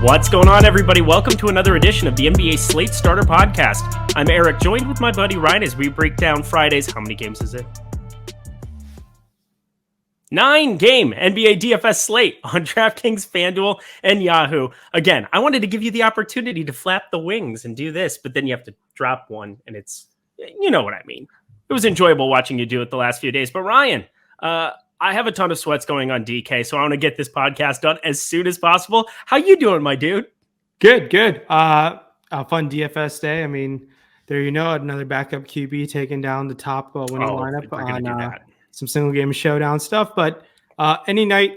What's going on, everybody? Welcome to another edition of the NBA Slate Starter podcast. I'm Eric, joined with my buddy Ryan as we break down Friday's, how many games is it? 9-game NBA DFS slate on DraftKings, FanDuel, and Yahoo. Again, I wanted to give you the opportunity to flap the wings and do this, but then you have to drop one, and it's, you know what I mean. It was enjoyable watching you do it the last few days. But Ryan, I have a ton of sweats going on DK, so I want to get this podcast done as soon as possible. How you doing, my dude? Good. A fun DFS day. I mean, there another backup QB taking down the top winning lineup on some single game showdown stuff. But any night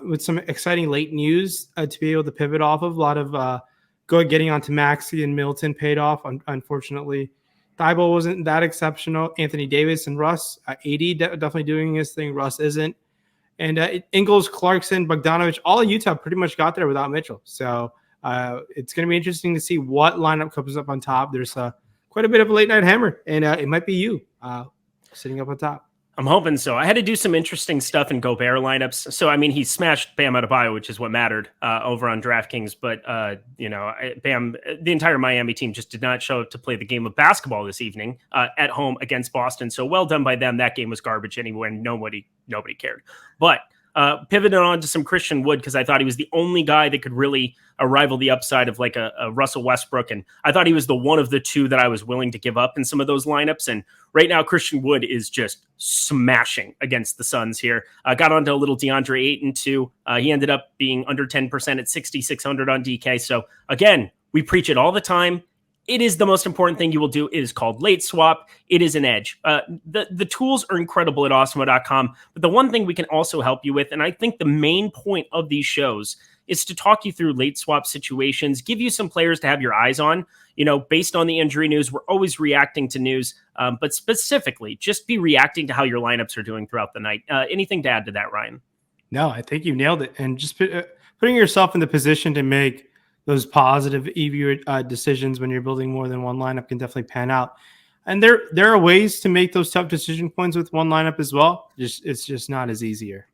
with some exciting late news to be able to pivot off of. A lot of getting onto Maxey and Milton paid off. Unfortunately, Thibault wasn't that exceptional. Anthony Davis and Russ, AD definitely doing his thing. Russ isn't. And Ingles, Clarkson, Bogdanovich, all of Utah pretty much got there without Mitchell. So it's going to be interesting to see what lineup comes up on top. There's quite a bit of a late night hammer, and it might be you sitting up on top. I'm hoping so. I had to do some interesting stuff in Gobert lineups. So, I mean, he smashed Bam Adebayo, which is what mattered over on DraftKings. But, Bam, the entire Miami team just did not show up to play the game of basketball this evening at home against Boston. So well done by them. That game was garbage anyway, and nobody cared. But pivoted on to some Christian Wood because I thought he was the only guy that could really rival the upside of like a Russell Westbrook. And I thought he was the one of the two that I was willing to give up in some of those lineups. And right now, Christian Wood is just smashing against the Suns here. Got onto a little DeAndre Ayton too. He ended up being under 10% at 6,600 on DK. So again, we preach it all the time. It is the most important thing you will do. It is called late swap. It is an edge. The tools are incredible at Awesemo.com. But the one thing we can also help you with, and I think the main point of these shows is to talk you through late swap situations, give you some players to have your eyes on. You know, based on the injury news, we're always reacting to news, but specifically just be reacting to how your lineups are doing throughout the night. Anything to add to that, Ryan? No, I think you nailed it. And just putting yourself in the position to make those positive EV decisions when you're building more than one lineup can definitely pan out. And there are ways to make those tough decision points with one lineup as well. It's just not as easier.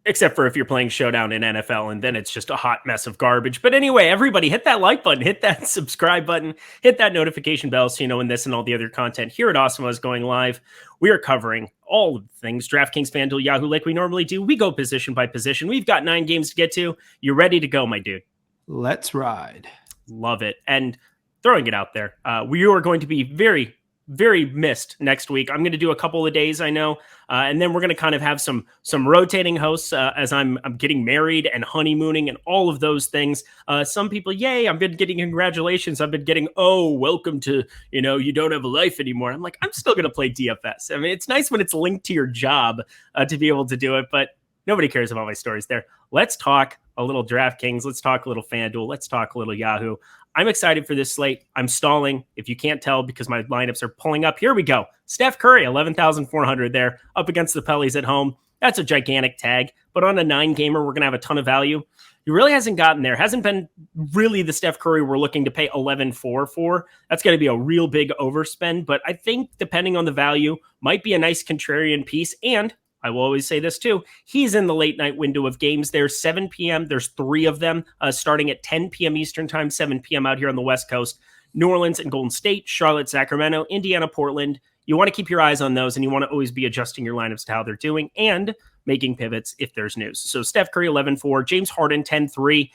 Except for if you're playing Showdown in NFL, and then it's just a hot mess of garbage. But anyway, everybody hit that like button, hit that subscribe button, hit that notification bell so you know when this and all the other content here at Awesemo is going live. We are covering all of the things DraftKings, FanDuel, Yahoo like we normally do. We go position by position. We've got 9 games to get to. You ready to go, my dude? Let's ride. Love it. And throwing it out there, we are going to be very, very missed next week. I'm going to do a couple of days, I know, and then we're going to kind of have some rotating hosts as I'm getting married and honeymooning and all of those things. Some people, yay, I've been getting congratulations. I've been getting, oh, welcome to, you don't have a life anymore. I'm like, I'm still going to play DFS. I mean, it's nice when it's linked to your job to be able to do it, but nobody cares about my stories there. Let's talk a little DraftKings. Let's talk a little FanDuel. Let's talk a little Yahoo. I'm excited for this slate. I'm stalling, if you can't tell, because my lineups are pulling up. Here we go. Steph Curry, 11,400 there, up against the Pellies at home. That's a gigantic tag. But on a 9-gamer, we're going to have a ton of value. He really hasn't gotten there. Hasn't been really the Steph Curry we're looking to pay 11.4 for. That's going to be a real big overspend. But I think depending on the value, might be a nice contrarian piece. And I will always say this too. He's in the late night window of games. There's 7 p.m. There's 3 of them starting at 10 p.m. Eastern time, 7 p.m. out here on the West Coast. New Orleans and Golden State, Charlotte, Sacramento, Indiana, Portland. You want to keep your eyes on those, and you want to always be adjusting your lineups to how they're doing and making pivots if there's news. So Steph Curry, 11.4. James Harden, 10.3.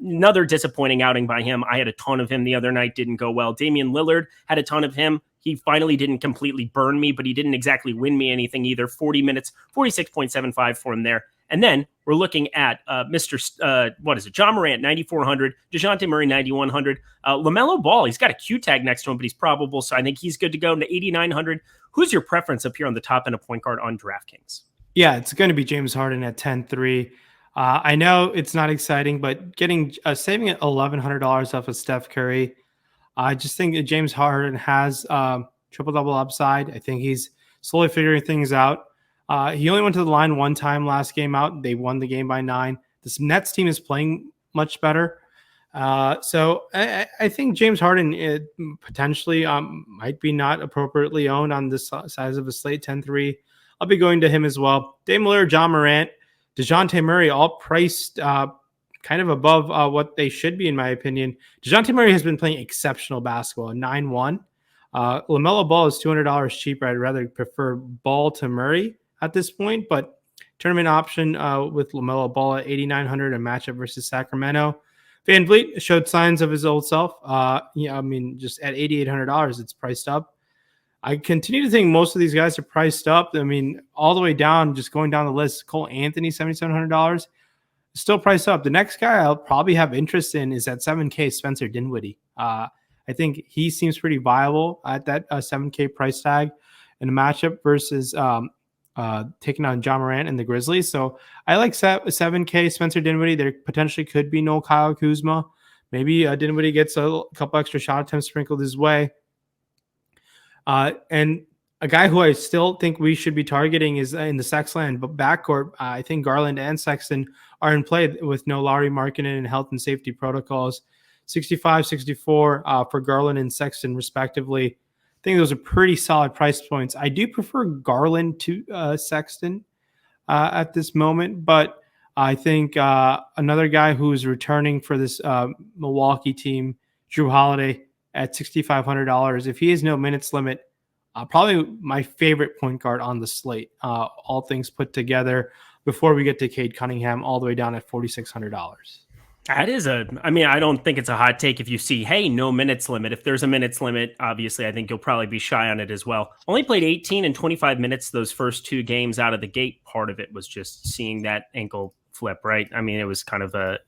Another disappointing outing by him. I had a ton of him the other night. Didn't go well. Damian Lillard had a ton of him. He finally didn't completely burn me, but he didn't exactly win me anything either. 40 minutes, 46.75 for him there. And then we're looking at John Morant, 9,400, DeJounte Murray, 9,100. LaMelo Ball, he's got a Q tag next to him, but he's probable, so I think he's good to go to 8,900. Who's your preference up here on the top end of point guard on DraftKings? Yeah, it's going to be James Harden at 10.3. I know it's not exciting, but saving at $1,100 off of Steph Curry, I just think that James Harden has triple-double upside. I think he's slowly figuring things out. He only went to the line one time last game out. They won the game by 9. This Nets team is playing much better. So I think James Harden potentially might be not appropriately owned on this size of a slate, 10-3. I'll be going to him as well. Dame Lillard, John Morant, DeJounte Murray, all priced kind of above what they should be, in my opinion. DeJounte Murray has been playing exceptional basketball, 9-1. LaMelo Ball is $200 cheaper. I'd rather prefer Ball to Murray at this point, but tournament option with LaMelo Ball at 8,900, a matchup versus Sacramento. VanVleet showed signs of his old self. Just at $8,800, it's priced up. I continue to think most of these guys are priced up. I mean, all the way down, just going down the list, Cole Anthony, $7,700, still priced up. The next guy I'll probably have interest in is at $7K, Spencer Dinwiddie. I think he seems pretty viable at that $7K price tag in a matchup versus taking on John Morant and the Grizzlies. So I like 7K Spencer Dinwiddie. There potentially could be no Kyle Kuzma. Maybe Dinwiddie gets a couple extra shot attempts sprinkled his way. And a guy who I still think we should be targeting is in the Sexland backcourt. I think Garland and Sexton are in play with no Lauri Markkanen and health and safety protocols. 65, 64 for Garland and Sexton, respectively. I think those are pretty solid price points. I do prefer Garland to Sexton at this moment, but I think another guy who is returning for this Milwaukee team, Jrue Holiday, at $6,500. If he has no minutes limit, probably my favorite point guard on the slate, all things put together, before we get to Cade Cunningham all the way down at $4,600. That is I don't think it's a hot take if you see, hey, no minutes limit. If there's a minutes limit, obviously, I think you'll probably be shy on it as well. Only played 18 and 25 minutes those first two games out of the gate. Part of it was just seeing that ankle flip, right? I mean, it was kind of that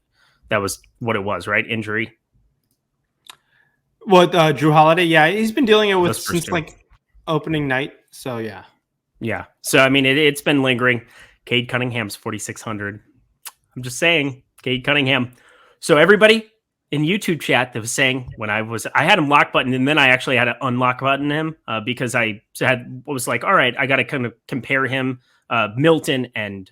was what it was, right? Injury. What, Jrue Holiday? Yeah, he's been dealing it with since like opening night. So, yeah. Yeah. So, I mean, it's been lingering. Cade Cunningham's 4,600. I'm just saying, Cade Cunningham. So everybody in YouTube chat that was saying when I had him lock button, and then I actually had to unlock button him because I was like, all right, I got to kind of compare him, Milton and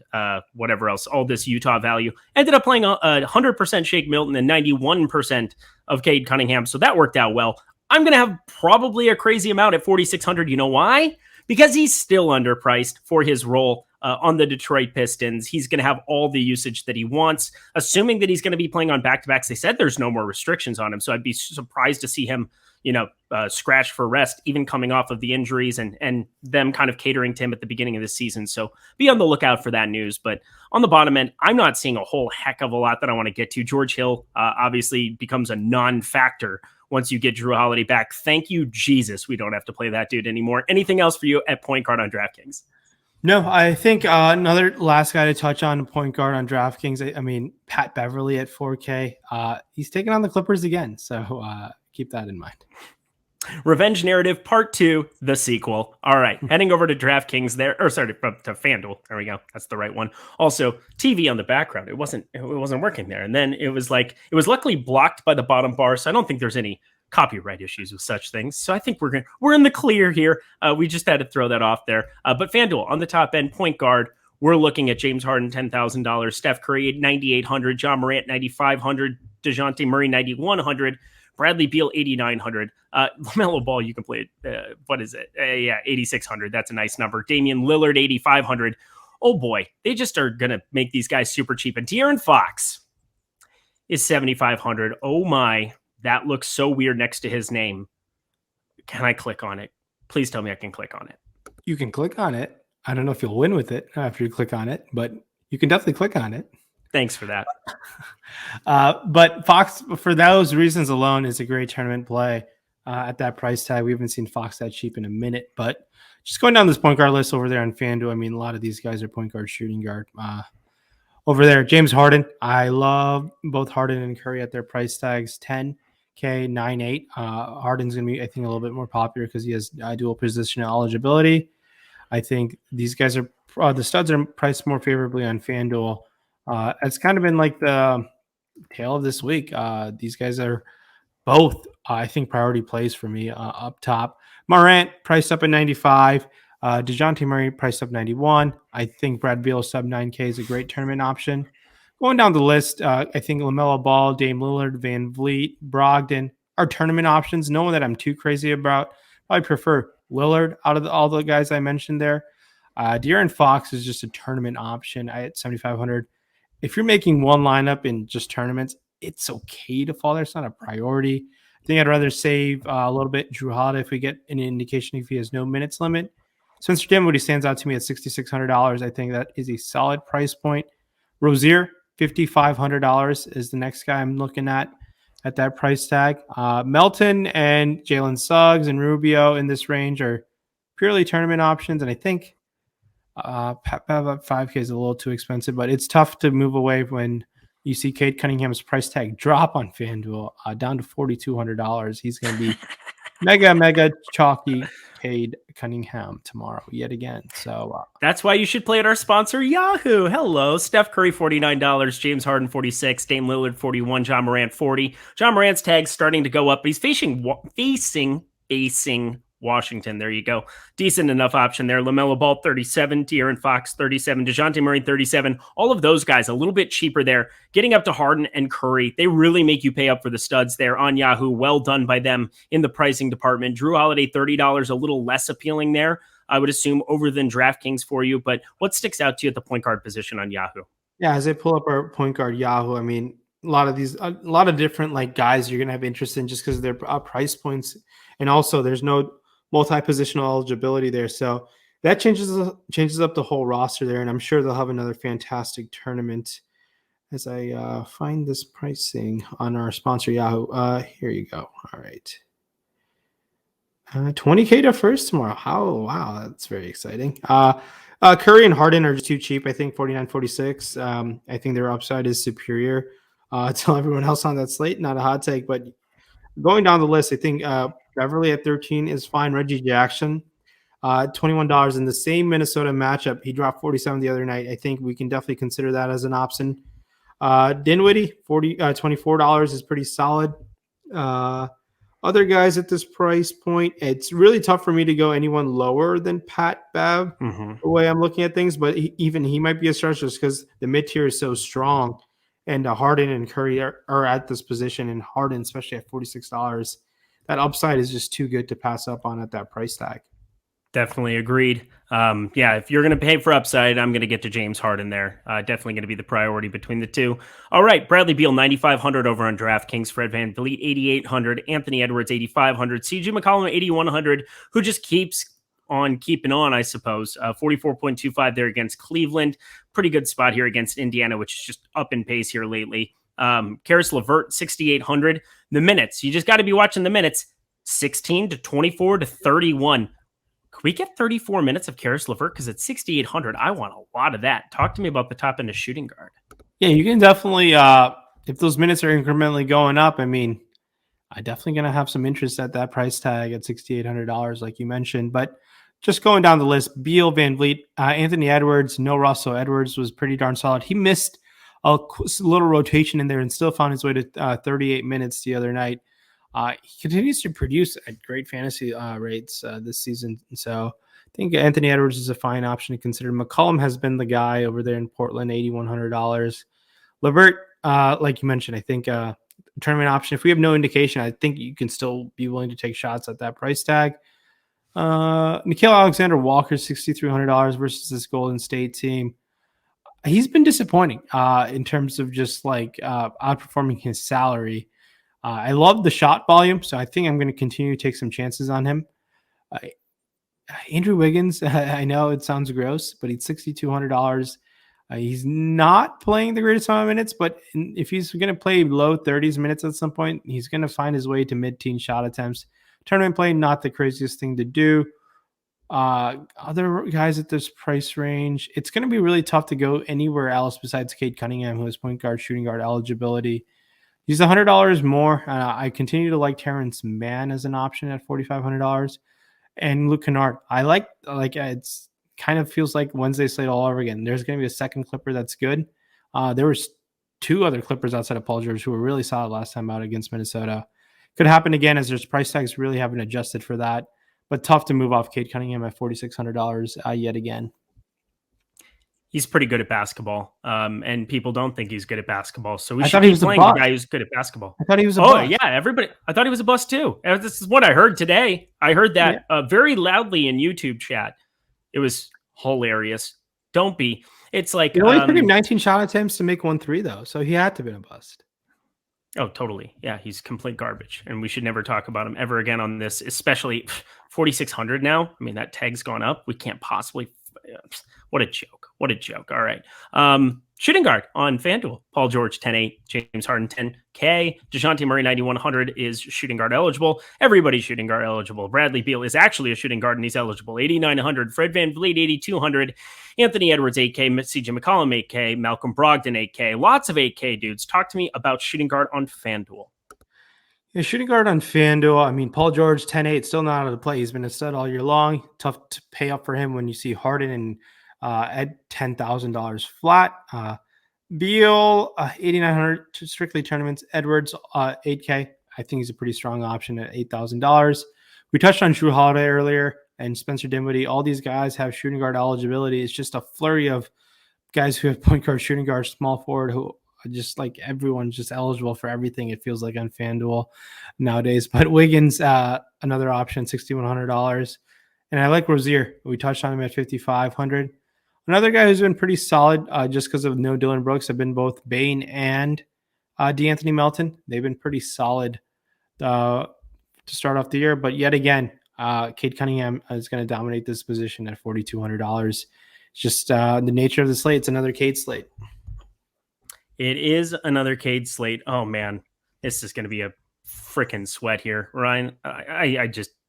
whatever else, all this Utah value. Ended up playing 100% Shake Milton and 91% of Cade Cunningham. So that worked out well. I'm going to have probably a crazy amount at 4,600. You know why? Because he's still underpriced for his role on the Detroit Pistons. He's going to have all the usage that he wants, assuming that he's going to be playing on back-to-backs. They said there's no more restrictions on him, so I'd be surprised to see him, scratch for rest, even coming off of the injuries and them kind of catering to him at the beginning of the season. So be on the lookout for that news. But on the bottom end, I'm not seeing a whole heck of a lot that I want to get to. George Hill obviously becomes a non-factor once you get Jrue Holiday back. Thank you, Jesus. We don't have to play that dude anymore. Anything else for you at point guard on DraftKings? No, I think another last guy to touch on point guard on DraftKings. I mean, Pat Beverly at 4K. He's taking on the Clippers again. So keep that in mind. Revenge Narrative Part 2, the sequel. All right, heading over to DraftKings there, to FanDuel. There we go. That's the right one. Also, TV on the background. It wasn't working there. And then it was luckily blocked by the bottom bar, so I don't think there's any copyright issues with such things. So I think we're in the clear here. We just had to throw that off there. But FanDuel on the top end, point guard, we're looking at James Harden, $10,000, Steph Curry, $9,800, John Morant, $9,500, DeJounte Murray, $9,100, Bradley Beal, $8,900. LaMelo Ball, you can play it. What is it? $8,600. That's a nice number. Damian Lillard, $8,500. Oh boy, they just are going to make these guys super cheap. And De'Aaron Fox is $7,500. Oh my, that looks so weird next to his name. Can I click on it? Please tell me I can click on it. You can click on it. I don't know if you'll win with it after you click on it, but you can definitely click on it. Thanks for that. But Fox, for those reasons alone, is a great tournament play at that price tag. We haven't seen Fox that cheap in a minute, but just going down this point guard list over there on FanDuel, I mean, a lot of these guys are point guard, shooting guard. Over there, James Harden. I love both Harden and Curry at their price tags, 10K, 9.8. Harden's going to be, I think, a little bit more popular because he has dual position eligibility. I think these guys are the studs are priced more favorably on FanDuel. It's kind of been like the tale of this week. These guys are both, I think, priority plays for me up top. Morant priced up at 95. DeJounte Murray priced up 91. I think Brad Beal sub 9K is a great tournament option. Going down the list, I think LaMelo Ball, Dame Lillard, VanVleet, Brogdon are tournament options. No one that I'm too crazy about. I prefer Lillard out of all the guys I mentioned there. De'Aaron Fox is just a tournament option at 7,500. if you're making one lineup in just tournaments, it's okay to fall there. It's not a priority. I think I'd rather save a little bit Drew Holiday if we get an indication if he has no minutes limit. Spencer Dinwiddie stands out to me at $6,600. I think that is a solid price point. Rozier, $5,500 is the next guy I'm looking at that price tag. Melton and Jalen Suggs and Rubio in this range are purely tournament options, and I think Pat Bev at 5K is a little too expensive, but it's tough to move away when you see Cade Cunningham's price tag drop on FanDuel down to $4,200. He's going to be mega chalky Cade Cunningham tomorrow yet again. So that's why you should play at our sponsor, Yahoo. Hello, Steph Curry $49, James Harden $46, Dame Lillard $41, John Morant $40. John Morant's tag's starting to go up. He's facing Washington. There you go. Decent enough option there. LaMelo Ball, 37. De'Aaron Fox, 37. DeJounte Murray, 37. All of those guys a little bit cheaper there. Getting up to Harden and Curry, they really make you pay up for the studs there on Yahoo. Well done by them in the pricing department. Drew Holiday, $30, a little less appealing there, I would assume, over than DraftKings for you. But what sticks out to you at the point guard position on Yahoo? Yeah, as I pull up our point guard Yahoo, I mean, a lot of different like guys you're gonna have interest in just because of their price points, and also there's no multi-positional eligibility there, so that changes up the whole roster there, and I'm sure they'll have another fantastic tournament. As I find this pricing on our sponsor Yahoo, here you go. All right, $20K to first tomorrow. Wow, that's very exciting. Curry and Harden are just too cheap. I think 49, 46. I think their upside is superior to everyone else on that slate. Not a hot take, but going down the list, I think Beverly at 13 is fine. Reggie Jackson, $21 in the same Minnesota matchup. He dropped 47 the other night. I think we can definitely consider that as an option. Dinwiddie, $24 is pretty solid. Other guys at this price point, it's really tough for me to go anyone lower than Pat Bev, the way I'm looking at things, but even he might be a stretch just because the mid-tier is so strong. And Harden and Curry are at this position, and Harden, especially at $46, that upside is just too good to pass up on at that price tag. Definitely agreed. If you're going to pay for upside, I'm going to get to James Harden there. Definitely going to be the priority between the two. All right, Bradley Beal, $9,500 over on DraftKings. Fred VanVleet, $8,800. Anthony Edwards, $8,500. CJ McCollum, $8,100, who just keeps on keeping on, I suppose. 44.25 there against Cleveland. Pretty good spot here against Indiana, which is just up in pace here lately. Karis LeVert, 6,800. The minutes, you just got to be watching the minutes. 16 to 24 to 31. Could we get 34 minutes of Karis LeVert? Because at 6,800, I want a lot of that. Talk to me about the top end of shooting guard. Yeah, you can definitely, if those minutes are incrementally going up, I mean, I'm definitely going to have some interest at that price tag at $6,800, like you mentioned. But just going down the list, Beal, VanVleet, Anthony Edwards, no Russell. Edwards was pretty darn solid. He missed a little rotation in there and still found his way to 38 minutes the other night. He continues to produce at great fantasy rates this season. So I think Anthony Edwards is a fine option to consider. McCollum has been the guy over there in Portland, $8,100. LeVert, like you mentioned, I think tournament option. If we have no indication, I think you can still be willing to take shots at that price tag. Nickeil Alexander-Walker, $6,300 versus this Golden State team. He's been disappointing in terms of just like outperforming his salary. I love the shot volume, so I think I'm going to continue to take some chances on him. Andrew Wiggins, I know it sounds gross, but he's $6,200. He's not playing the greatest amount of minutes, but if he's going to play low 30s minutes at some point, he's going to find his way to mid-teen shot attempts. Tournament play, not the craziest thing to do. Other guys at this price range, it's going to be really tough to go anywhere else besides Cade Cunningham, who has point guard, shooting guard eligibility. He's $100 more. I continue to like Terrence Mann as an option at $4,500, and Luke Kennard. I like it's kind of feels like Wednesday slate all over again. There's going to be a second Clipper that's good. There was two other Clippers outside of Paul George who were really solid last time out against Minnesota. Could happen again as there's price tags really haven't adjusted for that, but tough to move off Cade Cunningham at $4,600 yet again. He's pretty good at basketball, and people don't think he's good at basketball. So we should keep playing the guy who's good at basketball. I thought he was a bust. Yeah, everybody. I thought he was a bust too. This is what I heard today. I heard that very loudly in YouTube chat. It was hilarious. Don't be. It's like it only took him 19 shot attempts to make 1-3 though, so he had to have been a bust. Oh, totally. Yeah, he's complete garbage, and we should never talk about him ever again on this, especially 4,600 now. I mean, that tag's gone up. We can't possibly. What a joke. What a joke. All right. Shooting guard on FanDuel. Paul George, 10-8. James Harden, 10K. DeJounte Murray, 9,100 is shooting guard eligible. Everybody's shooting guard eligible. Bradley Beal is actually a shooting guard, and he's eligible. 8,900. Fred VanVleet, 8,200. Anthony Edwards, 8K. CJ McCollum, 8K. Malcolm Brogdon, 8K. Lots of 8K dudes. Talk to me about shooting guard on FanDuel. Yeah, shooting guard on FanDuel. I mean, Paul George, 10-8, still not out of the play. He's been a stud all year long. Tough to pay up for him when you see Harden and at $10,000 flat. Beal, 8,900 strictly tournaments. Edwards, 8K. I think he's a pretty strong option at $8,000. We touched on Jrue Holiday earlier and Spencer Dinwiddie. All these guys have shooting guard eligibility. It's just a flurry of guys who have point guard, shooting guard, small forward, who just like everyone's just eligible for everything. It feels like on FanDuel nowadays. But Wiggins, another option, $6,100. And I like Rozier. We touched on him at $5,500. Another guy who's been pretty solid just because of no Dylan Brooks have been both Bane and DeAnthony Melton. They've been pretty solid to start off the year. But yet again, Cade Cunningham is going to dominate this position at $4,200. It's just the nature of the slate. It's another Cade slate. It is another Cade slate. Oh, man. This is going to be a freaking sweat here, Ryan.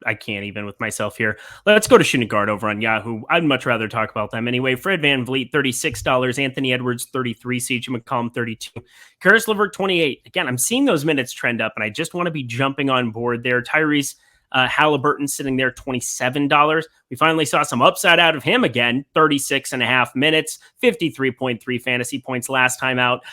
I can't even with myself here. Let's go to shooting guard over on Yahoo. I'd much rather talk about them anyway. Fred VanVleet, $36. Anthony Edwards, $33. CJ McCollum, $32. Karis LeVert, $28. Again, I'm seeing those minutes trend up, and I just want to be jumping on board there. Tyrese Halliburton sitting there, $27. We finally saw some upside out of him again, 36.5 minutes, 53.3 fantasy points last time out.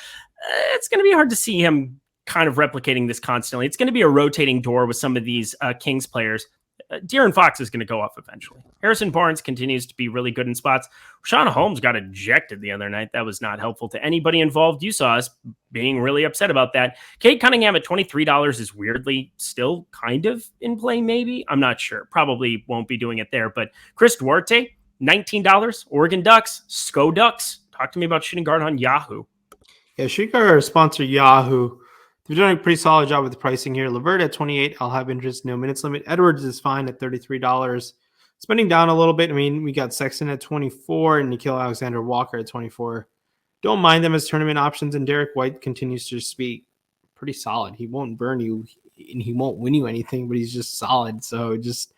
It's going to be hard to see him kind of replicating this constantly. It's going to be a rotating door with some of these Kings players. De'Aaron Fox is going to go off eventually. Harrison Barnes continues to be really good in spots. Rashawn Holmes got ejected the other night. That was not helpful to anybody involved. You saw us being really upset about that. Cade Cunningham at $23 is weirdly still kind of in play, maybe. I'm not sure. Probably won't be doing it there. But Chris Duarte, $19. Oregon Ducks, SCO Ducks. Talk to me about shooting guard on Yahoo. Yeah, shooting guard sponsor Yahoo. They're doing a pretty solid job with the pricing here. LeVert at 28. I'll have interest, no minutes limit. Edwards is fine at $33. Spending down a little bit. I mean, we got Sexton at 24 and Nickeil Alexander-Walker at 24. Don't mind them as tournament options. And Derek White continues to just be pretty solid. He won't burn you and he won't win you anything, but he's just solid. So it just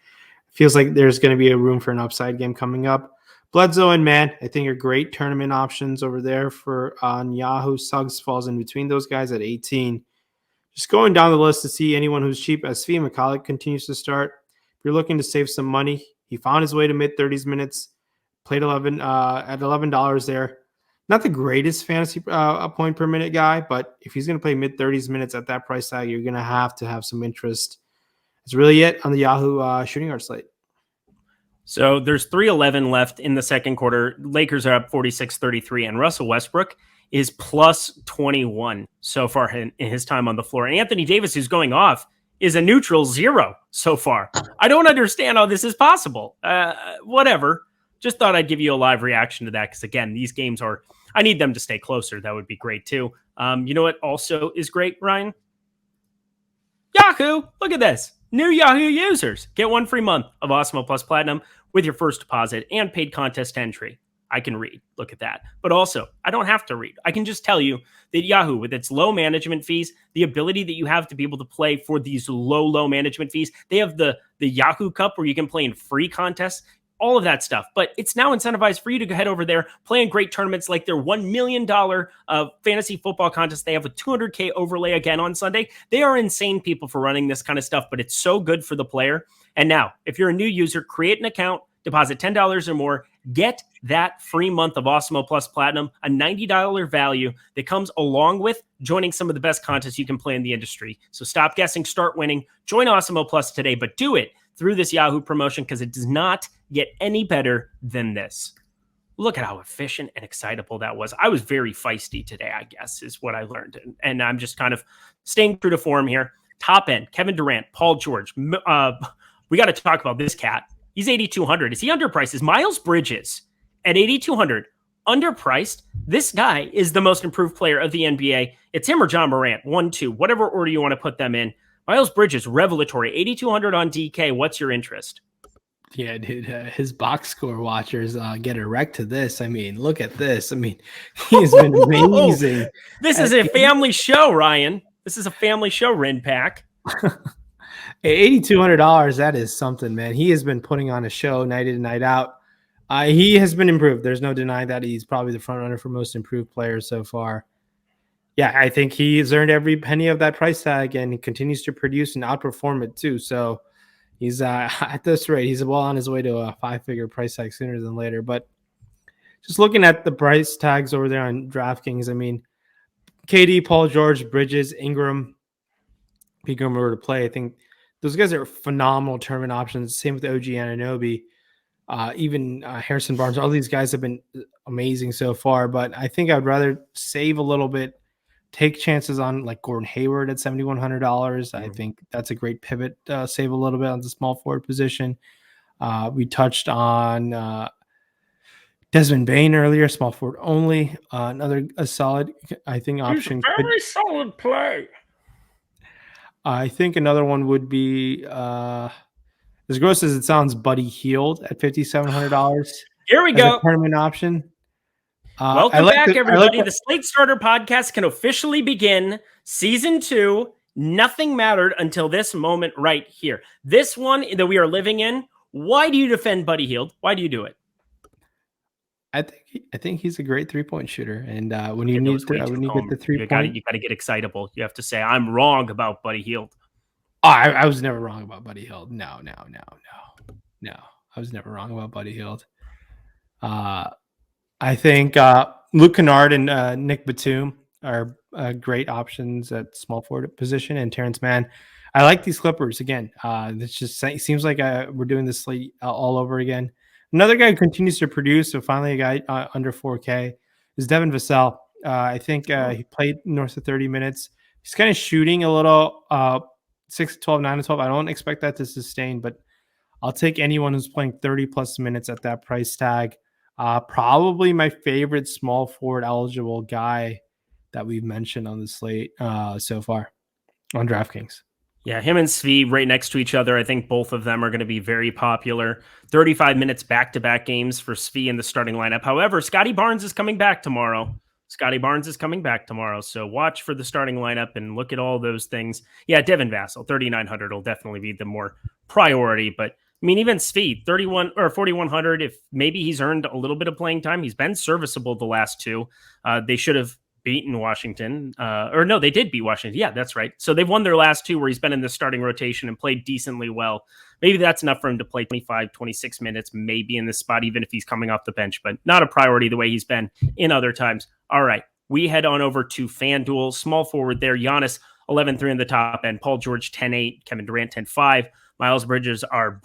feels like there's going to be a room for an upside game coming up. Bledsoe and Mann, I think, are great tournament options over there for on Yahoo. Suggs falls in between those guys at 18. Just going down the list to see anyone who's cheap. Svi Mykhailiuk continues to start. If you're looking to save some money, he found his way to mid-30s minutes, played at $11 there. Not the greatest fantasy point per minute guy, but if he's going to play mid-30s minutes at that price tag, you're going to have some interest. That's really it on the Yahoo shooting guard slate. So there's 3:11 left in the second quarter. Lakers are up 46-33, and Russell Westbrook is plus 21 so far in his time on the floor. And Anthony Davis, who's going off, is a neutral 0 so far. I don't understand how this is possible. Whatever. Just thought I'd give you a live reaction to that because, again, these games I need them to stay closer. That would be great, too. You know what also is great, Ryan? Yahoo! Look at this. New Yahoo users get 1 free month of Awesemo Plus Platinum with your first deposit and paid contest entry. I can read. Look at that. But also, I don't have to read. I can just tell you that Yahoo, with its low management fees, the ability that you have to be able to play for these low management fees, they have the Yahoo Cup where you can play in free contests, all of that stuff. But it's now incentivized for you to head over there, play in great tournaments like their $1 million fantasy football contest. They have a $200K overlay again on Sunday. They are insane people for running this kind of stuff, but it's so good for the player. And now, if you're a new user, create an account, deposit $10 or more, get that free month of Awesemo Plus Platinum, a $90 value that comes along with joining some of the best contests you can play in the industry. So stop guessing, start winning. Join Awesemo Plus today, but do it through this Yahoo promotion because it does not get any better than this. Look at how efficient and excitable that was. I was very feisty today, I guess, is what I learned. And I'm just kind of staying true to form here. Top end, Kevin Durant, Paul George. We got to talk about this cat. He's 8,200. Is he underpriced? Is Miles Bridges at 8,200 underpriced. This guy is the most improved player of the NBA. It's him or John Morant, 1-2, whatever order you want to put them in. Miles Bridges, revelatory, 8,200 on DK. What's your interest? Yeah, dude, his box score watchers get erect to this. I mean, look at this. I mean, he has been amazing. This is a family show, Ryan. This is a family show, Rayen Patnaik. $8,200, that is something, man. He has been putting on a show night in and night out. He has been improved. There's no denying that. He's probably the front runner for most improved players so far. Yeah, I think he's earned every penny of that price tag, and he continues to produce and outperform it too. So he's at this rate, he's well on his way to a 5-figure price tag sooner than later. But just looking at the price tags over there on DraftKings, I mean, KD, Paul George, Bridges, Ingram, if Ingram were to play, I think those guys are phenomenal tournament options. Same with OG Anunoby. Even Harrison Barnes. All these guys have been amazing so far, but I think I'd rather save a little bit, take chances on like Gordon Hayward at $7,100. I think that's a great pivot. Save a little bit on the small forward position. We touched on Desmond Bain earlier, small forward only. Another solid, I think, option. Very solid play. I think another one would be as gross as it sounds, Buddy Hield at $5,700. Here we go. Tournament option. Welcome back, everybody. The Slate Starter podcast can officially begin. Season 2. Nothing mattered until this moment right here. This one that we are living in. Why do you defend Buddy Hield? Why do you do it? I think he's a great 3-point shooter, and when you get the 3-point, you got to get excitable. You have to say I'm wrong about Buddy Hield. Oh, I was never wrong about Buddy Hield. No. I was never wrong about Buddy Hield. I think Luke Kennard and Nick Batum are great options at small forward position, and Terrence Mann. I like these Clippers again. It seems like we're doing this slate all over again. Another guy who continues to produce, so finally a guy under 4K, is Devin Vassell. I think he played north of 30 minutes. He's kind of shooting a little 6 to 12, 9 to 12. I don't expect that to sustain, but I'll take anyone who's playing 30-plus minutes at that price tag. Probably my favorite small forward eligible guy that we've mentioned on the slate so far on DraftKings. Yeah, him and Svi right next to each other. I think both of them are going to be very popular. 35 minutes back-to-back games for Svi in the starting lineup. However, Scotty Barnes is coming back tomorrow. So watch for the starting lineup and look at all those things. Yeah, Devin Vassell, 3,900 will definitely be the more priority. But I mean, even Svi, 31 or 4,100. If maybe he's earned a little bit of playing time, he's been serviceable the last two. They should have beaten Washington. Or no, they did beat Washington. Yeah, that's right. So they've won their last two where he's been in the starting rotation and played decently well. Maybe that's enough for him to play 25, 26 minutes, maybe in this spot, even if he's coming off the bench, but not a priority the way he's been in other times. All right, we head on over to FanDuel. Small forward there, Giannis, 11-3 in the top end. Paul George, 10-8. Kevin Durant, 10-5. Miles Bridges, our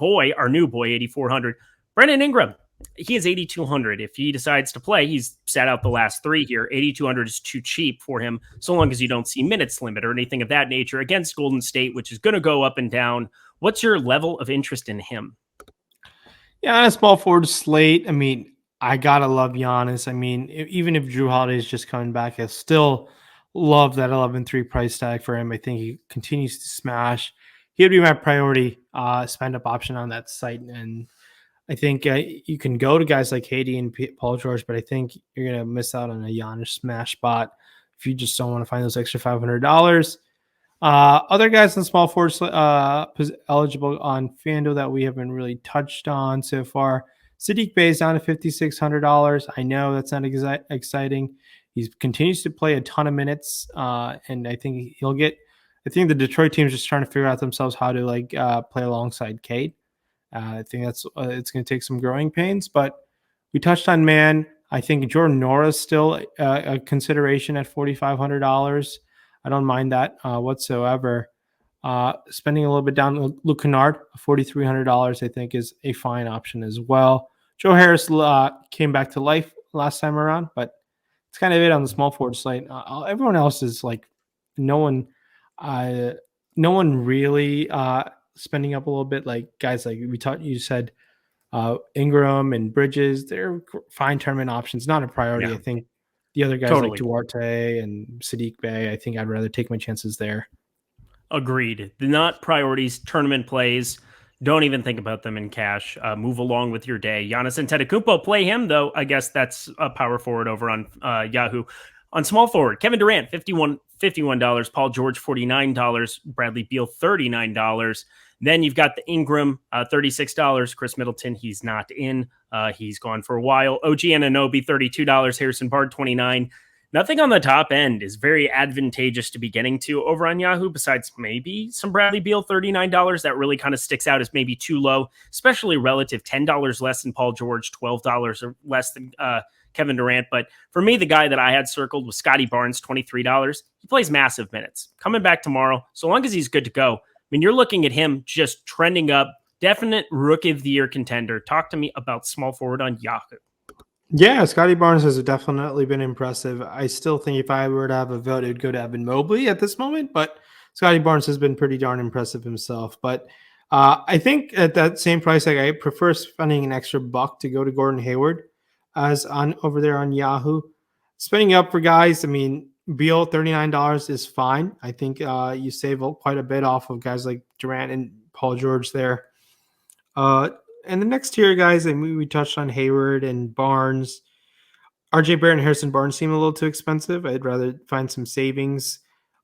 new boy, 8,400. Brandon Ingram, he is 8,200. If he decides to play, he's sat out the last three here. 8,200 is too cheap for him, so long as you don't see minutes limit or anything of that nature against Golden State, which is going to go up and down. What's your level of interest in him? Yeah, on a small forward slate, I mean, I got to love Giannis. I mean, even if Jrue Holiday is just coming back, I still love that 11-3 price tag for him. I think he continues to smash. He would be my priority spend up option on that site, and I think you can go to guys like Haiti and Paul George, but I think you're going to miss out on a Giannis smash spot if you just don't want to find those extra $500. Other guys in small forward eligible on FanDuel that we haven't really touched on so far. Saddiq Bey is down to $5,600. I know that's not exciting. He continues to play a ton of minutes, and I think he'll get. I think the Detroit team is just trying to figure out themselves how to play alongside Cade. I think that's it's going to take some growing pains, but we touched on man. I think Jordan Nora is still a consideration at $4,500. I don't mind that whatsoever. Spending a little bit down, Luke Kennard, $4,300, I think is a fine option as well. Joe Harris came back to life last time around, but it's kind of it on the small forward slate. Everyone else is like no one really spending up a little bit, like guys like you said, Ingram and Bridges, they're fine tournament options, not a priority. I think the other guys like Duarte and Sadiq Bey, I think I'd rather take my chances there. Agreed. Not priorities, tournament plays. Don't even think about them in cash. Move along with your day. Giannis Antetokounmpo, play him, though. I guess that's a power forward over on Yahoo. On small forward, Kevin Durant, $51. Paul George, $49. Bradley Beal, $39. Then you've got the Ingram, $36. Chris Middleton, he's not in. He's gone for a while. OG Anunoby, $32. Harrison Bard, $29. Nothing on the top end is very advantageous to be getting to over on Yahoo, besides maybe some Bradley Beal, $39. That really kind of sticks out as maybe too low, especially relative $10 less than Paul George, $12 or less than Kevin Durant. But for me, the guy that I had circled was Scotty Barnes, $23. He plays massive minutes. Coming back tomorrow, so long as he's good to go. I mean, you're looking at him just trending up, definite Rookie of the Year contender. Talk to me about small forward on Yahoo. Yeah, Scotty Barnes has definitely been impressive. I still think if I were to have a vote, it would go to Evan Mobley at this moment, but Scotty Barnes has been pretty darn impressive himself. But I think at that same price, like, I prefer spending an extra buck to go to Gordon Hayward as on over there on Yahoo. Spending up for guys, I mean, Beal, $39 is fine. I think you save quite a bit off of guys like Durant and Paul George there. And the next tier guys, I mean, we touched on Hayward and Barnes. RJ Barrett and Harrison Barnes seem a little too expensive. I'd rather find some savings.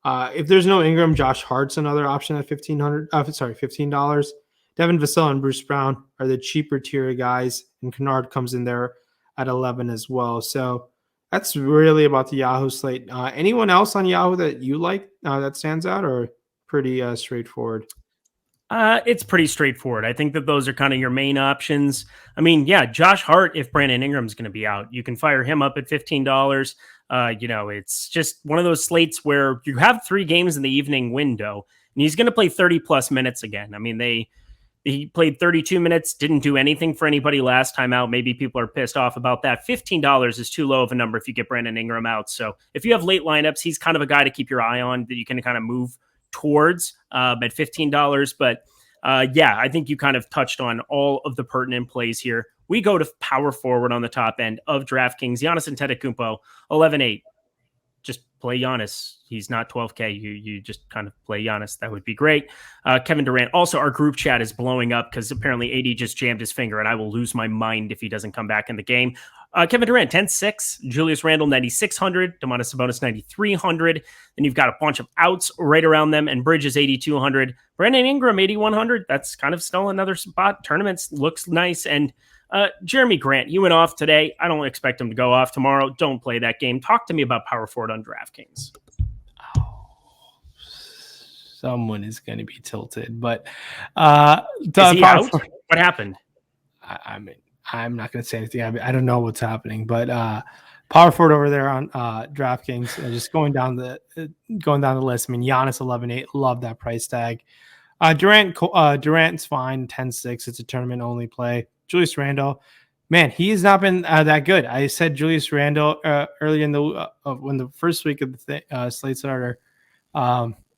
If there's no Ingram, Josh Hart's another option at $15. Devin Vassell and Bruce Brown are the cheaper tier guys, and Kennard comes in there at 11 as well. So that's really about the Yahoo slate. Anyone else on Yahoo that you like that stands out, or pretty straightforward? It's pretty straightforward. I think that those are kind of your main options. I mean, yeah, Josh Hart, if Brandon Ingram's going to be out, you can fire him up at $15. It's just one of those slates where you have 3 games in the evening window, and he's going to play 30 plus minutes again. I mean, he played 32 minutes, didn't do anything for anybody last time out. Maybe people are pissed off about that. $15 is too low of a number if you get Brandon Ingram out. So if you have late lineups, he's kind of a guy to keep your eye on that you can kind of move towards at $15. But yeah, I think you kind of touched on all of the pertinent plays here. We go to power forward on the top end of DraftKings. Giannis Antetokounmpo, 11-8. Just play Giannis. He's not 12K. You just kind of play Giannis. That would be great. Kevin Durant. Also, our group chat is blowing up because apparently AD just jammed his finger, and I will lose my mind if he doesn't come back in the game. Kevin Durant, 10-6. Julius Randle, 9,600. Domantas Sabonis, 9,300. Then you've got a bunch of outs right around them, and Bridges, 8,200. Brandon Ingram, 8,100. That's kind of still another spot. Tournaments looks nice. And Jeremy Grant, he went off today. I don't expect him to go off tomorrow. Don't play that game. Talk to me about power forward on DraftKings. Someone is going to be tilted, but is he out? What happened? I mean, I'm not going to say anything. I don't know what's happening, but power forward over there on DraftKings, just going down the list. I mean, Giannis 11-8, love that price tag. Durant's fine, 10-6. It's a tournament only play. Julius Randle, man, he has not been that good. I said Julius Randle earlier in the when the first week of the Slate Starter.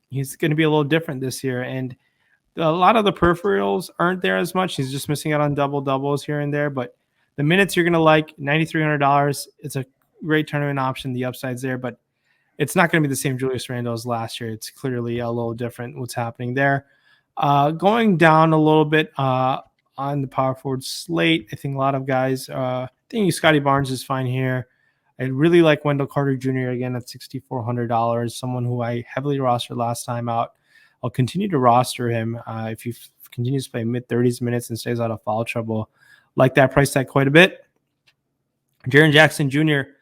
He's going to be a little different this year, and a lot of the peripherals aren't there as much. He's just missing out on doubles here and there, but the minutes you're going to like, $9,300. It's a great tournament option. The upside's there, but it's not going to be the same Julius Randle as last year. It's clearly a little different what's happening there. Going down a little bit on the power forward slate, I think a lot of guys, I think Scotty Barnes is fine here. I really like Wendell Carter Jr. again at $6,400, someone who I heavily rostered last time out. I'll continue to roster him if he continues to play mid-30s minutes and stays out of foul trouble. Like that price tag quite a bit. Jaren Jackson Jr.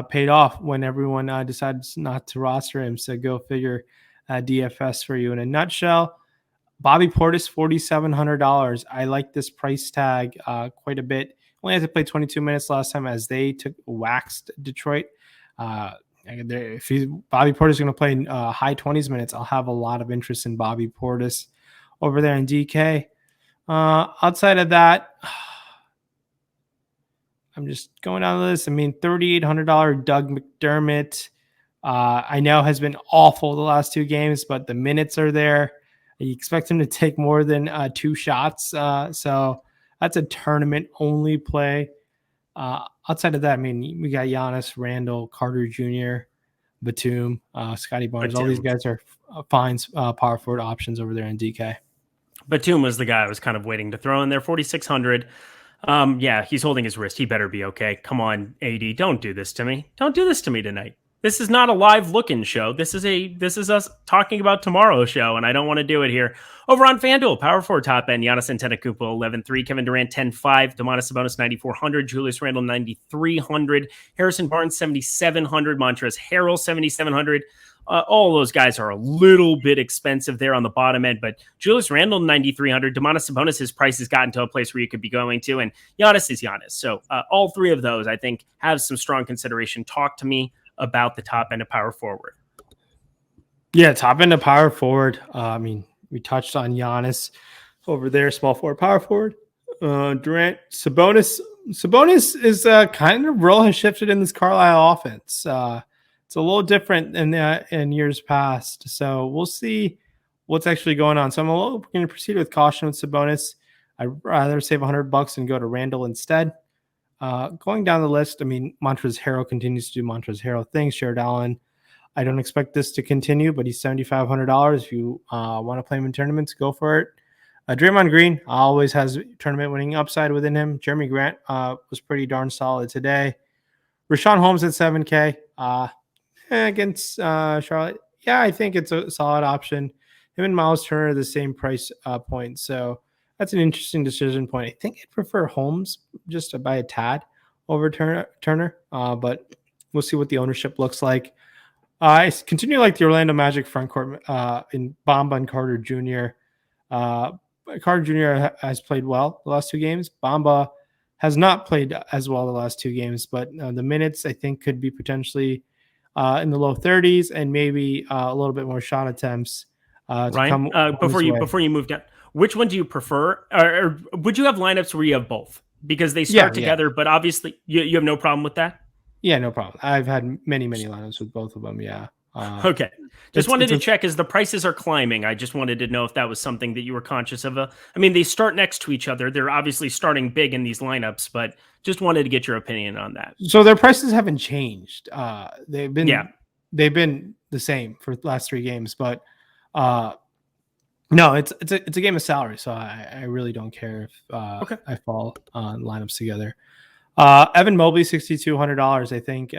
Paid off when everyone decides not to roster him, so go figure. DFS for you in a nutshell. Bobby Portis, $4,700. I like this price tag quite a bit. Only had to play 22 minutes last time as they waxed Detroit. If Bobby Portis is going to play high 20s minutes, I'll have a lot of interest in Bobby Portis over there in DK. Outside of that, I'm just going down the list. I mean, $3,800 Doug McDermott. I know has been awful the last 2 games, but the minutes are there. You expect him to take more than 2 shots. So That's a tournament only play. Outside of that, I mean, we got Giannis, Randall, Carter Jr., Batum, Scotty Barnes. All these guys are fine power forward options over there in DK. Batum was the guy I was kind of waiting to throw in there. 4,600. Yeah, he's holding his wrist. He better be okay. Come on, AD, don't do this to me. Don't do this to me tonight. This is not a live look-in show. This is us talking about tomorrow's show, and I don't want to do it here. Over on FanDuel, power forward top end, Giannis Antetokounmpo 11.3, Kevin Durant 10.5, Domantas Sabonis 9,400, Julius Randle 9,300, Harrison Barnes 7,700, Montrezl Harrell 7,700. All those guys are a little bit expensive there on the bottom end, but Julius Randle 9,300, Domantas Sabonis, his price has gotten to a place where you could be going to, and Giannis is Giannis. So all three of those, I think, have some strong consideration. Talk to me about the top end of power forward. Yeah, top end of power forward. I mean, we touched on Giannis over there, small forward, power forward. Durant, Sabonis. Sabonis is kind of role has shifted in this Carlisle offense. It's a little different than in years past. So we'll see what's actually going on. So I'm going to proceed with caution with Sabonis. I'd rather save $100 and go to Randall instead. Going down the list, I mean, Montrezl Harrell continues to do Montrezl Harrell things. Jared Allen, I don't expect this to continue, but he's $7,500. If you want to play him in tournaments, go for it. Draymond Green always has tournament winning upside within him. Jeremy Grant was pretty darn solid today. Rashawn Holmes at 7K against Charlotte. Yeah, I think it's a solid option. Him and Miles Turner are the same price point. So that's an interesting decision point. I think I'd prefer Holmes just by a tad over Turner, but we'll see what the ownership looks like. I continue to like the Orlando Magic front court in Bamba and Carter Jr. Carter Jr. has played well the last two games. Bamba has not played as well the last two games, but the minutes I think could be potentially in the low 30s and maybe a little bit more shot attempts. Ryan, before you move down, which one do you prefer? Or would you have lineups where you have both? Because they start together, but obviously you have no problem with that? Yeah, no problem. I've had many lineups with both of them, yeah. Okay. Just wanted to check as the prices are climbing. I just wanted to know if that was something that you were conscious of. I mean, they start next to each other. They're obviously starting big in these lineups, but just wanted to get your opinion on that. So their prices haven't changed. They've been the same for the last three games, but no, it's a game of salary. So I really don't care if I fall on lineups together. Evan Mobley, $6,200. I think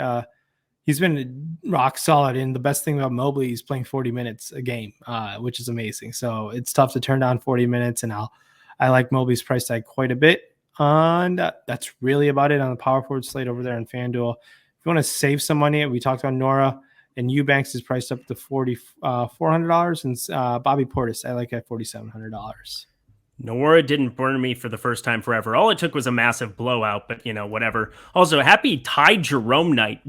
he's been rock solid. And the best thing about Mobley, he's playing 40 minutes a game, which is amazing. So it's tough to turn down 40 minutes. And I like Mobley's price tag quite a bit. And that's really about it on the power forward slate over there on FanDuel. If you want to save some money, we talked about Nora, and Eubanks is priced up to $400. And Bobby Portis, I like at $4,700. Nora didn't burn me for the first time forever. All it took was a massive blowout, but whatever. Also, happy Ty Jerome night.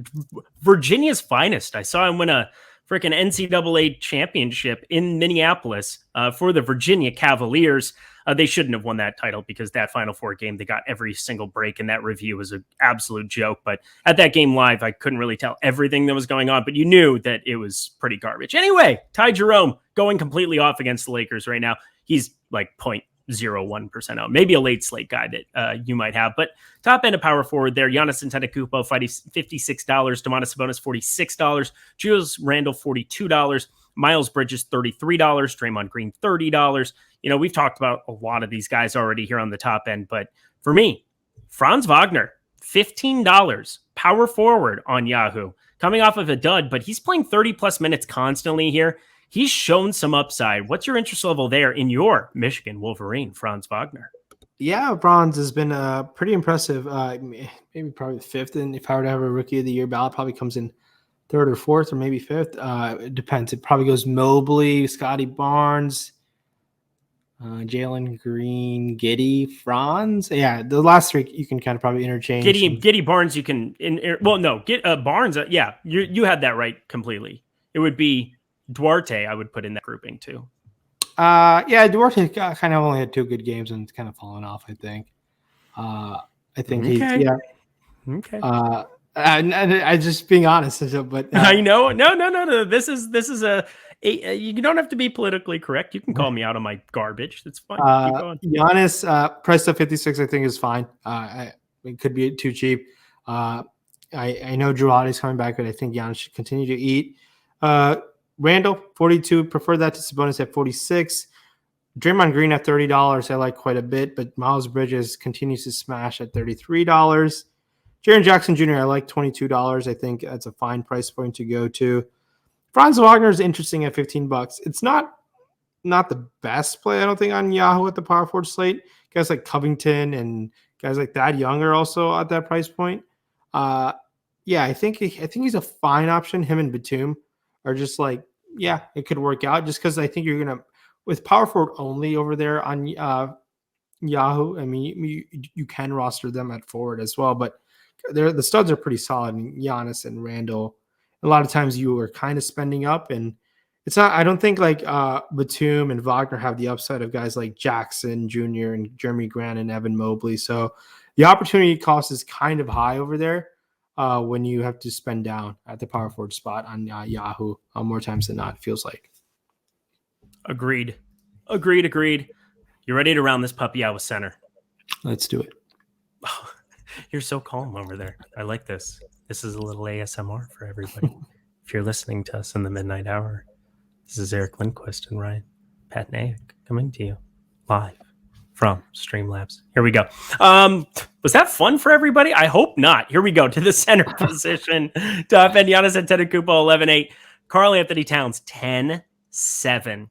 Virginia's finest. I saw him win a freaking NCAA championship in Minneapolis for the Virginia Cavaliers. They shouldn't have won that title because that Final Four game, they got every single break, and that review was an absolute joke. But at that game live, I couldn't really tell everything that was going on, but you knew that it was pretty garbage. Anyway, Ty Jerome going completely off against the Lakers right now. He's like 0.01% out. Maybe a late slate guy that you might have, but top end of power forward there. Giannis Antetokounmpo $56, Domantas Sabonis $46, Julius Randle $42, Miles Bridges $33, Draymond Green $30. We've talked about a lot of these guys already here on the top end, but for me, Franz Wagner $15 power forward on Yahoo, coming off of a dud, but he's playing 30 plus minutes constantly here. He's shown some upside. What's your interest level there in your Michigan Wolverine, Franz Wagner? Yeah, Franz has been pretty impressive. Maybe probably fifth. And if I were to have a rookie of the year ballot, probably comes in third or fourth or maybe fifth. It depends. It probably goes Mobley, Scotty Barnes, Jalen Green, Giddey, Franz. Yeah, the last three you can kind of probably interchange. Giddey Barnes, you can. Barnes. Yeah, you had that right completely. It would be Duarte, I would put in that grouping too. Duarte kind of only had two good games and it's kind of fallen off, I think. Okay. I just being honest, but I know. No. This is a You don't have to be politically correct. You can call me out on my garbage. That's fine. Keep going. Giannis, price of 56, I think is fine. It could be too cheap. I know Drew Holiday's coming back, but I think Giannis should continue to eat. Randall, 42. Prefer that to Sabonis at 46. Draymond Green at $30. I like quite a bit, but Miles Bridges continues to smash at $33. Jaren Jackson Jr., I like $22. I think that's a fine price point to go to. Franz Wagner is interesting at $15. It's not the best play, I don't think, on Yahoo at the power forward slate. Guys like Covington and guys like Thad Young are also at that price point. I think he's a fine option. Him and Batum are just like, yeah, it could work out just because I think you're going to, with power forward only over there on Yahoo, I mean, you can roster them at forward as well, but the studs are pretty solid. Giannis and Randall, a lot of times you are kind of spending up, and it's not, I don't think like Batum and Wagner have the upside of guys like Jackson Jr. and Jeremy Grant and Evan Mobley. So the opportunity cost is kind of high over there when you have to spend down at the power forward spot on Yahoo more times than not, it feels like. Agreed. You ready to round this puppy out with center? Let's do it. Oh, you're so calm over there. I like this. This is a little ASMR for everybody. If you're listening to us in the midnight hour, this is Eric Lindquist and Rayen Patnaik coming to you live from Streamlabs. Here we go. Was that fun for everybody? I hope not. Here we go to the center position. Top end Giannis Antetokounmpo 11-8. Karl Anthony Towns 10-7.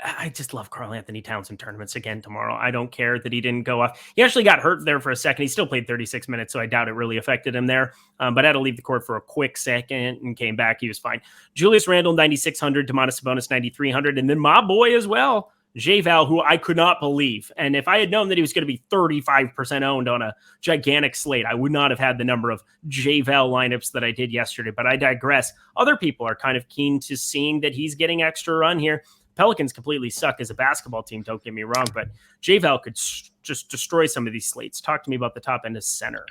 I just love Karl Anthony Towns in tournaments again tomorrow. I don't care that he didn't go off. He actually got hurt there for a second. He still played 36 minutes, so I doubt it really affected him there. But had to leave the court for a quick second and came back. He was fine. Julius Randle, 9,600. Domantas Sabonis, 9,300. And then my boy as well, J-Val, who I could not believe. And if I had known that he was going to be 35% owned on a gigantic slate, I would not have had the number of J-Val lineups that I did yesterday. But I digress. Other people are kind of keen to seeing that he's getting extra run here. Pelicans completely suck as a basketball team, don't get me wrong, but J-Val could just destroy some of these slates. Talk to me about the top end of center.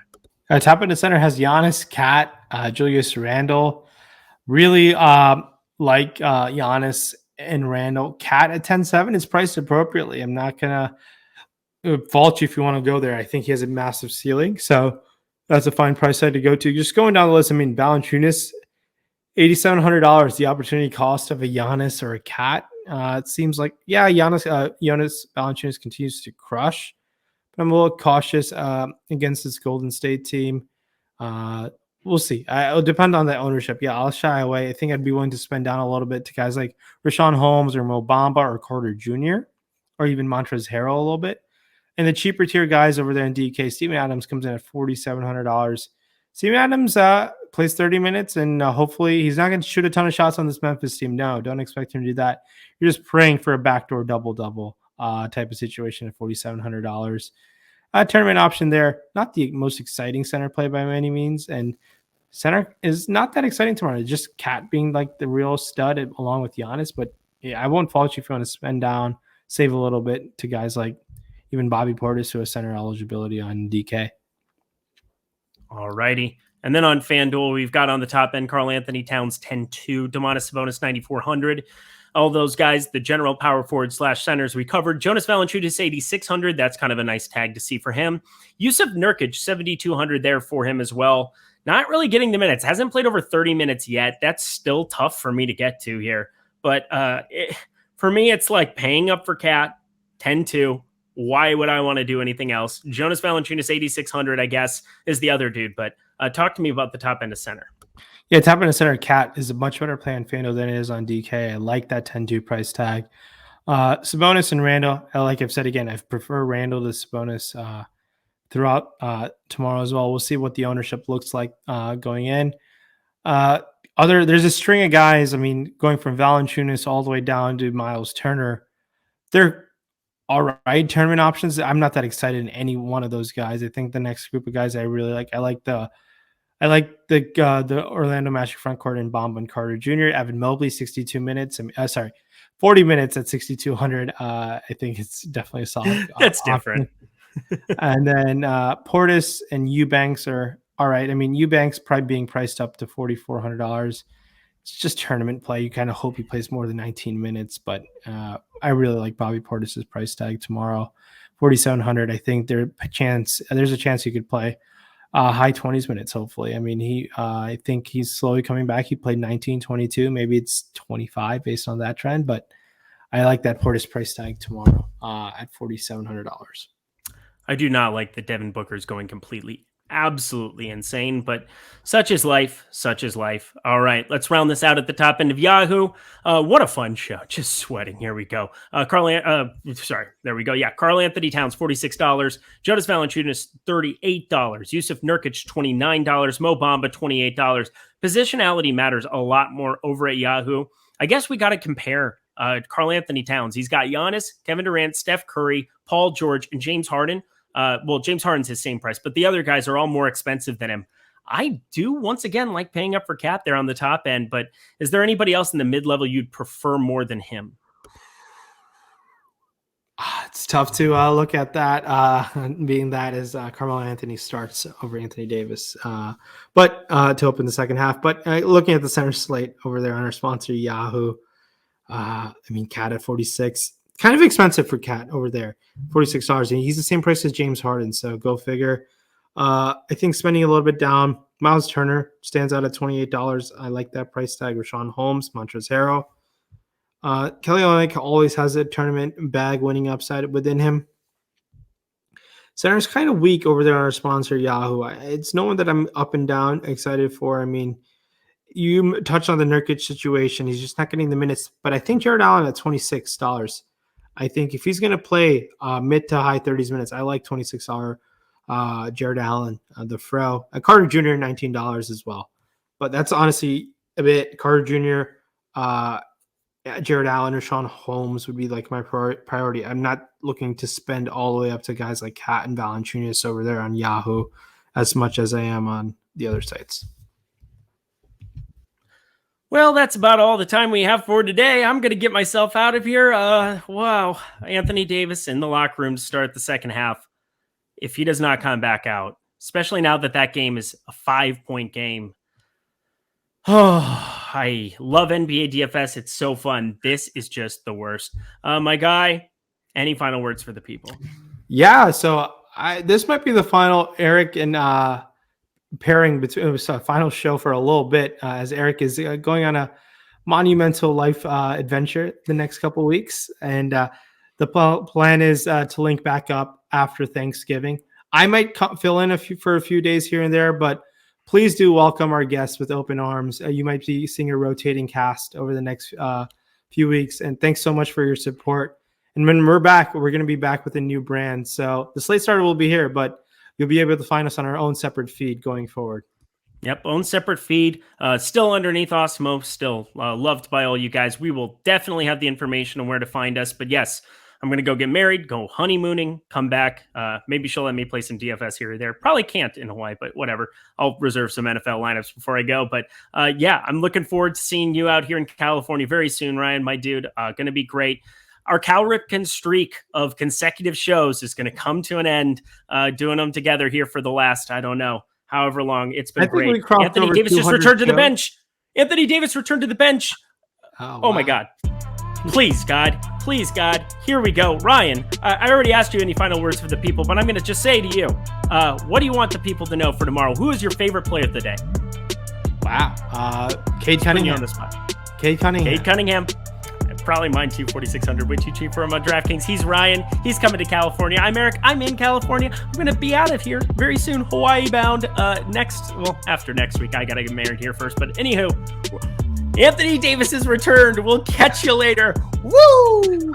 Top end of center has Giannis, Cat, Julius Randle. Really like Giannis and Randle. Cat at 10-7 is priced appropriately. I'm not going to fault you if you want to go there. I think he has a massive ceiling, so that's a fine price tag to go to. Just going down the list, I mean, Valanciunas, $8,700, the opportunity cost of a Giannis or a Cat. It seems like, Giannis Valanciunas continues to crush, but I'm a little cautious against this Golden State team. We'll see. It'll depend on the ownership. Yeah, I'll shy away. I think I'd be willing to spend down a little bit to guys like Rashawn Holmes or Mo Bamba or Carter Jr. or even Montrezl Harrell a little bit. And the cheaper tier guys over there in DK, Steven Adams comes in at $4,700. Steven Adams plays 30 minutes, and hopefully he's not going to shoot a ton of shots on this Memphis team. No, don't expect him to do that. You're just praying for a backdoor double-double type of situation at $4,700. Tournament option there. Not the most exciting center play by any means, and center is not that exciting tomorrow. It's just Cat being like the real stud along with Giannis, but yeah, I won't fault you if you want to spend down, save a little bit to guys like even Bobby Portis who has center eligibility on DK. All righty. And then on FanDuel, we've got on the top end Karl Anthony Towns 10-2, Domantas Sabonis 9,400. All those guys, the general power forward / centers we covered. Jonas Valanciunas 8,600. That's kind of a nice tag to see for him. Yusuf Nurkic 7,200 there for him as well. Not really getting the minutes. Hasn't played over 30 minutes yet. That's still tough for me to get to here. But for me, it's like paying up for Cat 10-2. Why would I want to do anything else? Jonas Valanciunas 8,600, I guess, is the other dude. But talk to me about the top end of center. Yeah, top end of center Cat is a much better play on FanDuel than it is on DK. I like that 10-2 price tag. Sabonis and Randle, like I've said again, I prefer Randle to Sabonis throughout tomorrow as well. We'll see what the ownership looks like going in. There's a string of guys, I mean, going from Valanciunas all the way down to Miles Turner. They're all right tournament options. I'm not that excited in any one of those guys. I think the next group of guys I really like, I like the Orlando Magic front court in Bamba and Carter Jr. Evan Mobley, 62 minutes. 40 minutes at 6,200. I think it's definitely a solid. That's different. And then Portis and Eubanks are all right. I mean, Eubanks probably being priced up to $4,400. it's just tournament play. You kind of hope he plays more than 19 minutes, but I really like Bobby Portis's price tag tomorrow. 4,700. I think there's a chance he could play high 20s minutes, hopefully. I mean, I think he's slowly coming back. He played 19, 22. Maybe it's 25 based on that trend, but I like that Portis price tag tomorrow at $4,700. I do not like that Devin Booker's going completely, absolutely insane, but such is life. Such is life. All right, let's round this out at the top end of Yahoo. What a fun show. Just sweating. Here we go. There we go. Yeah, Karl Anthony Towns, $46. Jonas Valanciunas, $38. Yusuf Nurkic, $29. Mo Bamba, $28. Positionality matters a lot more over at Yahoo. I guess we got to compare Karl Anthony Towns. He's got Giannis, Kevin Durant, Steph Curry, Paul George, and James Harden. James Harden's his same price, but the other guys are all more expensive than him. I do, once again, like paying up for Cat there on the top end, but is there anybody else in the mid-level you'd prefer more than him? It's tough to look at that, being that as Carmelo Anthony starts over Anthony Davis, but to open the second half. But looking at the center slate over there on our sponsor, Yahoo, Cat at 46, kind of expensive for Cat over there, $46. And he's the same price as James Harden, so go figure. I think spending a little bit down. Miles Turner stands out at $28. I like that price tag. Rashawn Holmes, Montrezl Harrell. Kelly Olynyk always has a tournament bag winning upside within him. Center's kind of weak over there on our sponsor, Yahoo. It's no one that I'm up and down excited for. I mean, you touched on the Nurkic situation. He's just not getting the minutes. But I think Jared Allen at $26. I think if he's going to play mid to high 30s minutes, I like $26 Jared Allen, the Fro. Carter Jr., $19 as well. But that's honestly a bit. Carter Jr., Jared Allen or Sean Holmes would be like my priority. I'm not looking to spend all the way up to guys like Cat and Valanciunas over there on Yahoo as much as I am on the other sites. Well, that's about all the time we have for today. I'm going to get myself out of here. Wow. Anthony Davis in the locker room to start the second half. If he does not come back out, especially now that game is a 5-point game. Oh, I love NBA DFS. It's so fun. This is just the worst. My guy, any final words for the people? Yeah, so this might be the final Eric and pairing between. It was a final show for a little bit as Eric is going on a monumental life adventure the next couple of weeks, and the plan is to link back up after Thanksgiving. I might fill in for a few days here and there, but please do welcome our guests with open arms. You might be seeing a rotating cast over the next few weeks, and thanks so much for your support. And when we're back, we're going to be back with a new brand. So the Slate Starter will be here, but you'll be able to find us on our own separate feed going forward. Yep, own separate feed. Still underneath Awesemo, still loved by all you guys. We will definitely have the information on where to find us. But yes, I'm going to go get married, go honeymooning, come back. Maybe she'll let me play some DFS here or there. Probably can't in Hawaii, but whatever. I'll reserve some NFL lineups before I go. But yeah, I'm looking forward to seeing you out here in California very soon, Ryan, my dude. Going to be great. Our Cal Ripken streak of consecutive shows is going to come to an end, doing them together here for the last, I don't know, however long. It's been great. Anthony Davis just returned to the bench. Anthony Davis returned to the bench. Oh my God. Please, God. Please, God. Here we go. Ryan, I already asked you any final words for the people, but I'm going to just say to you, what do you want the people to know for tomorrow? Who is your favorite play of the day? Wow. Cade Cunningham. On the spot. Cade Cunningham. Probably mine too, 4,600, way too cheap for him on DraftKings. He's Ryan. He's coming to California. I'm Eric. I'm in California. I'm going to be out of here very soon. Hawaii bound after next week. I got to get married here first. But anywho, Anthony Davis has returned. We'll catch you later. Woo!